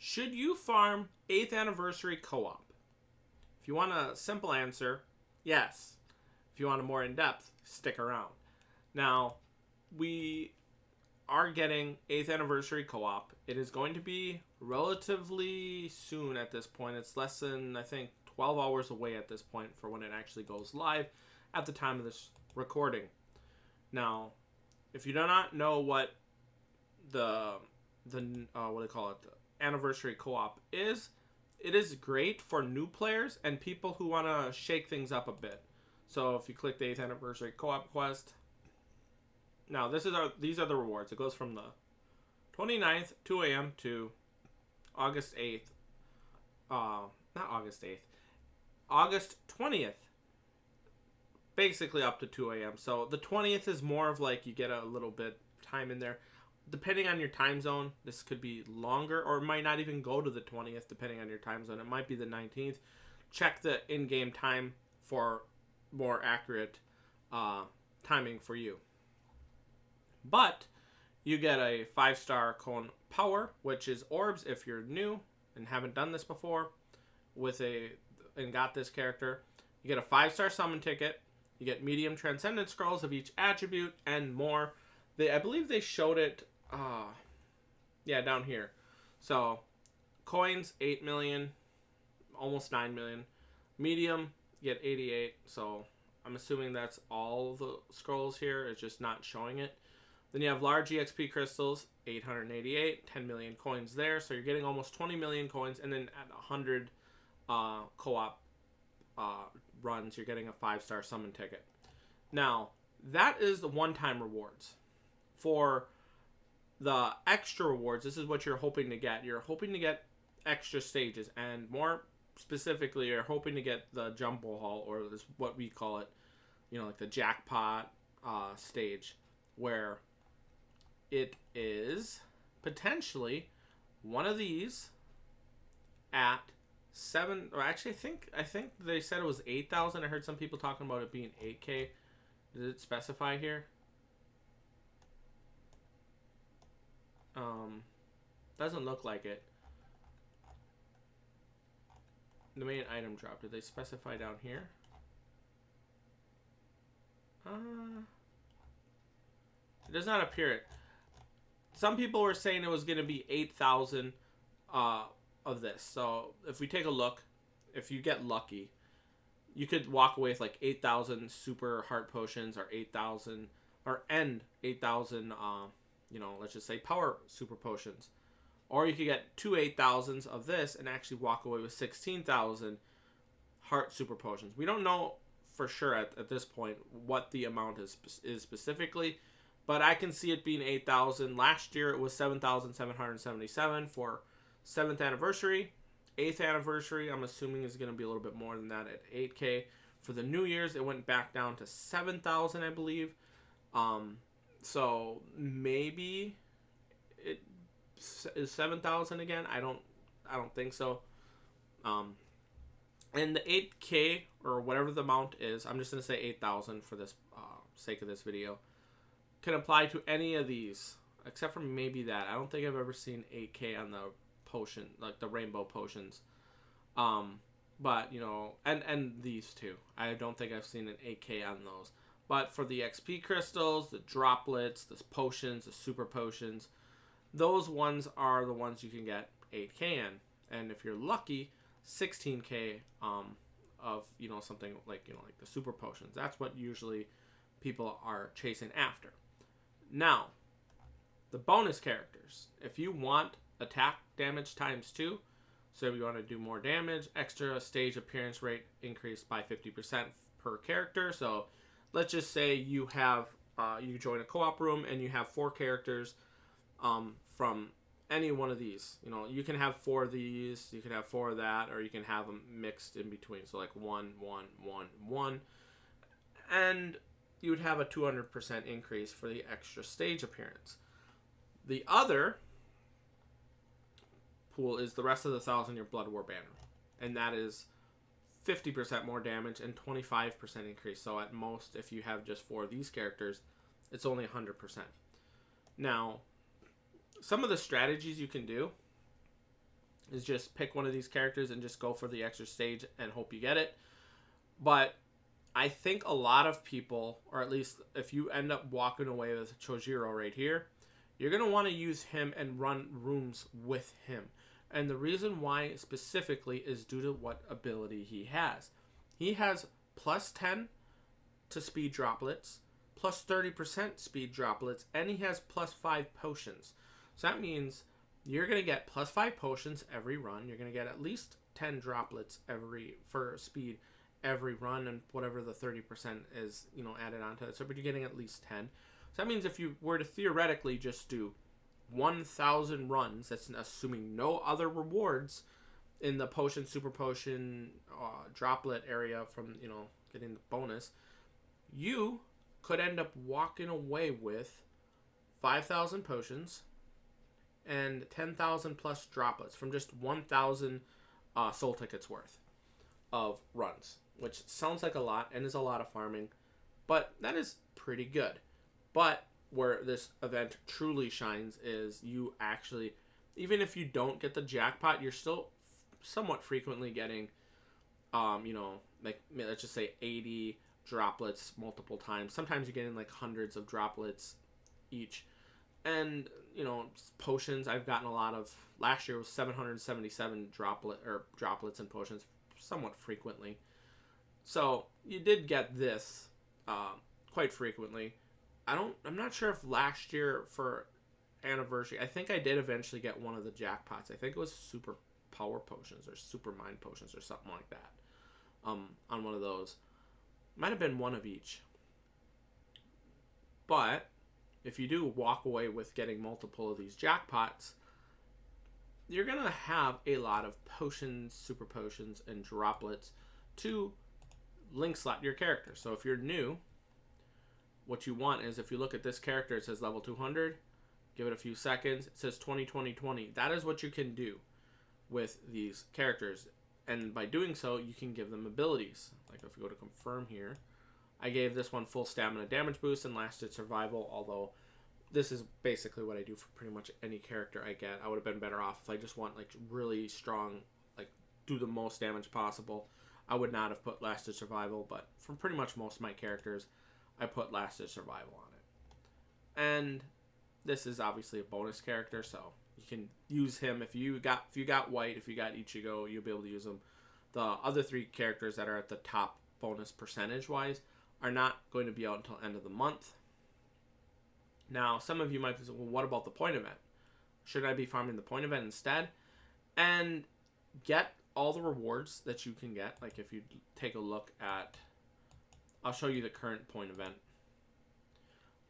Should you farm 8th anniversary co-op? If you want a simple answer, yes. If you want a more in-depth, stick around. Now, we are getting 8th anniversary co-op. It is going to be relatively soon at this point. It's less than, I think, 12 hours away at this point for when it actually goes live at the time of this recording. Now, if you do not know what the what do they call it, the anniversary co-op is, it is great for new players and people who want to shake things up a bit. So if you click the 8th anniversary co-op quest, now these are the rewards. It goes from the 29th 2 a.m. to August 8th. Not August 8th. August 20th. Basically up to 2 a.m. So the 20th is more of like you get a little bit time in there. Depending on your time zone, this could be longer, or it might not even go to the 20th depending on your time zone. It might be the 19th. Check the in-game time for more accurate timing for you. But you get a 5-star cone power, which is orbs if you're new and haven't done this before and got this character. You get a 5-star summon ticket. You get medium transcendent scrolls of each attribute and more. I believe they showed it down here. So coins 8 million, almost 9 million. Medium, you get 88. So I'm assuming that's all the scrolls here. It's just not showing it. Then you have large EXP crystals, 888, 10 million coins there. So you're getting almost 20 million coins. And then at 100 co-op runs, you're getting a 5-star summon ticket. Now, that is the one-time rewards. For the extra rewards, this is what you're hoping to get. You're hoping to get extra stages. And more specifically, you're hoping to get the jumbo haul, or this what we call it, like the jackpot stage, where it is potentially one of these at 7, or actually I think they said it was 8,000. I heard some people talking about it being 8K. Did it specify here? Doesn't look like it. The main item drop, did they specify down here? It does not appear it. Some people were saying it was going to be 8,000 of this. So if we take a look, if you get lucky, you could walk away with like 8,000 super heart potions, or 8,000 or end 8,000 let's just say power super potions. Or you could get 2 8,000s of this and actually walk away with 16,000 heart super potions. We don't know for sure at this point what the amount is specifically, but I can see it being 8,000. Last year it was 7,777 for 7th anniversary. 8th anniversary, I'm assuming, is going to be a little bit more than that at 8K. For the New Year's, it went back down to 7,000, I believe. So maybe it is 7,000 again. I don't think so. And the 8K, or whatever the amount is, I'm just going to say 8,000 for this sake of this video, can apply to any of these, except for maybe that. I don't think I've ever seen 8K on the potion, like the rainbow potions. But, and these two. I don't think I've seen an 8K on those. But for the XP crystals, the droplets, the potions, the super potions, those ones are the ones you can get 8K in. And if you're lucky, 16K of, something like the super potions. That's what usually people are chasing after. Now, the bonus characters. If you want attack damage times 2, so if you want to do more damage, extra stage appearance rate increased by 50% per character. So let's just say you have you join a co-op room and you have 4 characters from any one of these. You can have 4 of these, you can have 4 of that, or you can have them mixed in between. So like 1, 1, 1, 1. And you would have a 200% increase for the extra stage appearance. The other pool is the rest of the 1,000-year Blood War banner. And that is 50% more damage and 25% increase. So at most, if you have just 4 of these characters, it's only 100%. Now, some of the strategies you can do is just pick one of these characters and just go for the extra stage and hope you get it. But I think a lot of people, or at least if you end up walking away with Chojiro right here, you're going to want to use him and run rooms with him. And the reason why specifically is due to what ability he has. He has plus 10 to speed droplets, plus 30% speed droplets, and he has plus 5 potions. So that means you're going to get plus 5 potions every run. You're going to get at least 10 droplets for speed every run, and whatever the 30% is, added onto it. So but you're getting at least 10. So that means if you were to theoretically just do 1,000 runs, that's assuming no other rewards in the potion, super potion, droplet area from, getting the bonus, you could end up walking away with 5,000 potions and 10,000 plus droplets from just 1,000 soul tickets worth of runs, which sounds like a lot and is a lot of farming, but that is pretty good. But where this event truly shines is you actually, even if you don't get the jackpot, you're still somewhat frequently getting, like let's just say 80 droplets multiple times. Sometimes you're getting like hundreds of droplets each. And, potions, I've gotten a lot of. Last year was 777 droplets and potions somewhat frequently. So you did get this quite frequently. I'm not sure if last year for anniversary, I think I did eventually get one of the jackpots. I think it was super power potions or super mind potions or something like that. On one of those. Might have been one of each. But if you do walk away with getting multiple of these jackpots, you're going to have a lot of potions, super potions, and droplets to link slot your character. So if you're new, what you want is, if you look at this character, it says level 200, give it a few seconds, it says 20. That is what you can do with these characters. And by doing so, you can give them abilities. Like if you go to confirm here, I gave this one full stamina damage boost and lasted survival, although this is basically what I do for pretty much any character I get. I would have been better off if I just want like really strong, like do the most damage possible. I would not have put lasted survival, but for pretty much most of my characters, I put lasted survival on it. And this is obviously a bonus character, so you can use him if you got White, if you got Ichigo, you'll be able to use him. The other 3 characters that are at the top bonus percentage wise are not going to be out until end of the month. Now, some of you might be saying, well, what about the point event? Should I be farming the point event instead? And get all the rewards that you can get. Like if you take a look at, I'll show you the current point event.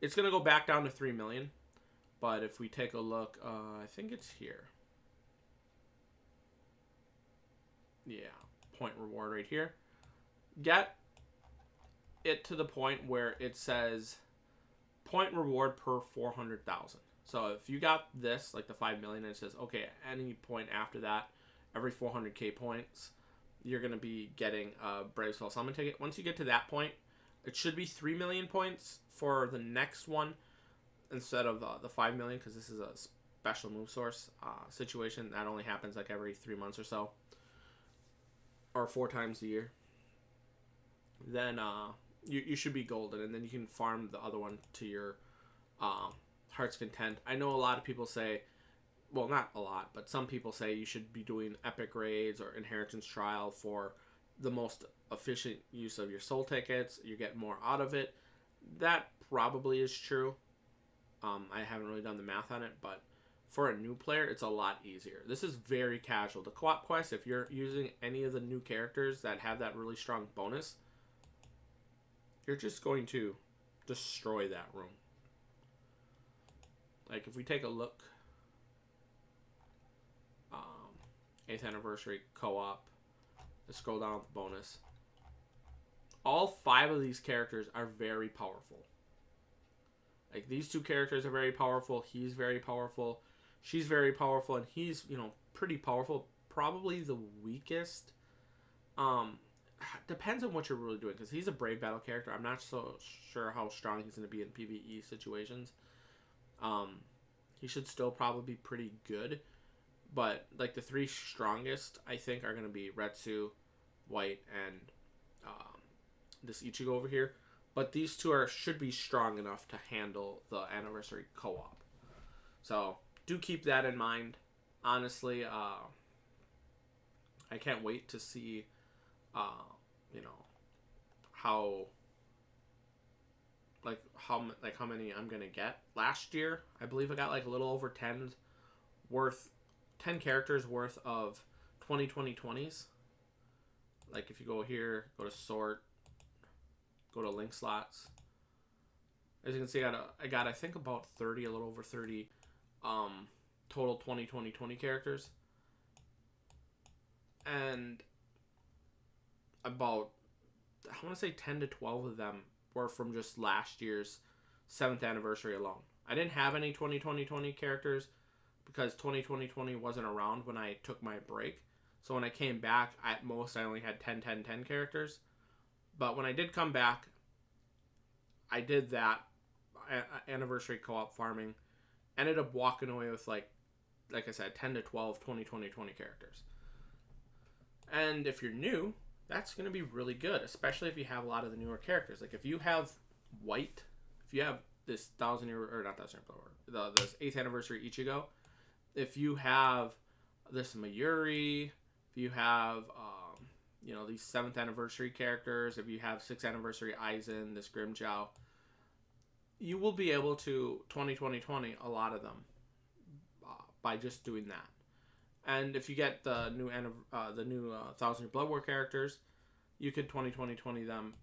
It's going to go back down to 3 million. But if we take a look, I think it's here. Yeah, point reward right here. Get it to the point where it says point reward per 400,000. So if you got this, like the 5 million, and it says, okay, at any point after that, every 400k points, you're going to be getting a Brave Soul Summon ticket. Once you get to that point, it should be 3 million points for the next one instead of the 5 million, because this is a special move source situation. That only happens like every 3 months or so, or 4 times a year. Then you should be golden, and then you can farm the other one to your heart's content. I know a lot of people say, well, not a lot, but some people say you should be doing epic raids or inheritance trial for the most efficient use of your soul tickets. You get more out of it. That probably is true. I haven't really done the math on it, but for a new player, it's a lot easier. This is very casual. The co-op quest, if you're using any of the new characters that have that really strong bonus, you're just going to destroy that room. Like if we take a look, 8th anniversary co-op, let's scroll down with the bonus. All 5 of these characters are very powerful. Like these 2 characters are very powerful. He's very powerful. She's very powerful, and he's, pretty powerful. Probably the weakest. Depends on what you're really doing, because he's a brave battle character. I'm not so sure how strong he's going to be in PvE situations. He should still probably be pretty good, But like the three strongest, I think, are going to be Retsu, White, and this Ichigo over here. But these two should be strong enough to handle the anniversary co-op. So do keep that in mind. Honestly, I can't wait to see, you know, how how many I'm gonna get. Last year, I believe I got like a little over 10 characters worth of 2020s. Like if you go here, go to sort, go to link slots. As you can see, I got I think about 30, a little over 30 total 2020 characters. And about, I want to say 10 to 12 of them were from just last year's 7th anniversary alone. I didn't have any 2020 characters because 2020 wasn't around when I took my break. So when I came back, at most I only had 10 characters. But when I did come back, I did that anniversary co-op farming. Ended up walking away with like I said, 10 to 12 2020 characters. And if you're new, that's going to be really good, especially if you have a lot of the newer characters. Like if you have White, if you have this 1,000-year, or not 1,000-year, this 8th anniversary Ichigo, if you have this Mayuri, if you have these 7th anniversary characters, if you have 6th anniversary Aizen, this Grimmjow, you will be able to 2020 a lot of them by just doing that. And if you get the new 1,000-year Blood War characters, you could 2020 them,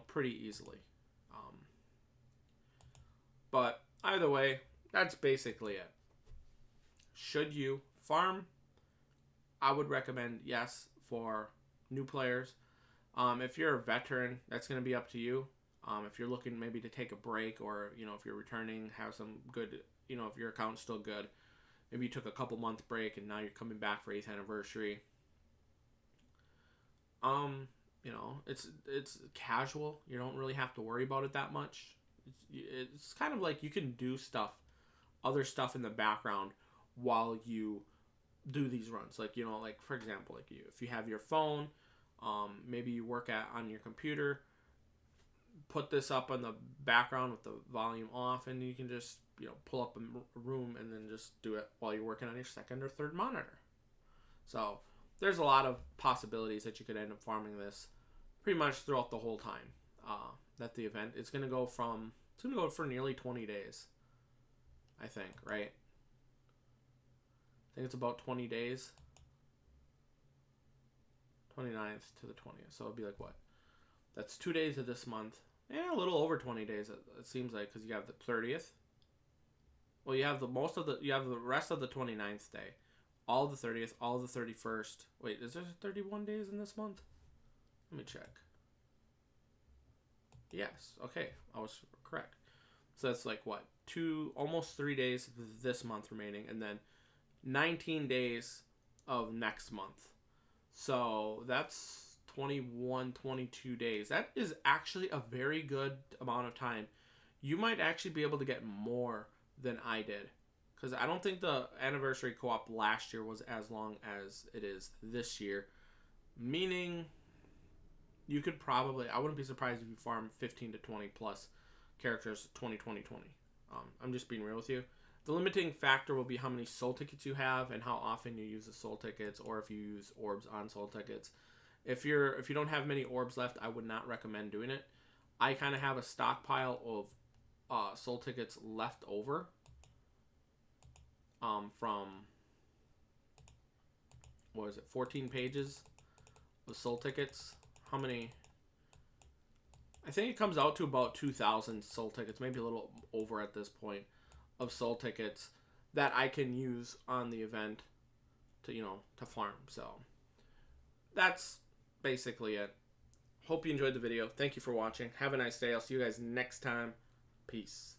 pretty easily. But either way, that's basically it. Should you farm? I would recommend yes for new players. If you're a veteran, that's going to be up to you. If you're looking maybe to take a break, or if you're returning, have some good, if your account's still good. Maybe you took a couple month break and now you're coming back for 8th anniversary. It's casual. You don't really have to worry about it that much. It's kind of like you can do other stuff in the background while you do these runs. Like, for example, if you have your phone, maybe you work on your computer, put this up on the background with the volume off, and you can just pull up a room and then just do it while you're working on your 2nd or 3rd monitor. So there's a lot of possibilities that you could end up farming this pretty much throughout the whole time that the event. It's going to go for nearly 20 days, I think, right? I think it's about 20 days. 29th to the 20th. So it'll be like what? That's 2 days of this month. Yeah, a little over 20 days, it seems like, because you have the 30th. Well, you have the rest of the 29th day. All the 30th, all the 31st. Wait, is there 31 days in this month? Let me check. Yes, okay, I was correct. So that's like what? Almost 3 days this month remaining, and then 19 days of next month. So that's 21, 22 days. That is actually a very good amount of time. You might actually be able to get more than I did, because I don't think the anniversary co-op last year was as long as it is this year, meaning you could probably, I wouldn't be surprised if you farm 15 to 20 plus characters 2020. I'm just being real with you. The limiting factor will be how many soul tickets you have and how often you use the soul tickets, or if you use orbs on soul tickets. If you don't have many orbs left, I would not recommend doing it. I kind of have a stockpile of soul tickets left over from, what is it, 14 pages of soul tickets. How many? I think it comes out to about 2,000 soul tickets, maybe a little over at this point, of soul tickets that I can use on the event to farm. So that's basically it. Hope you enjoyed the video. Thank you for watching. Have a nice day. I'll see you guys next time. Peace.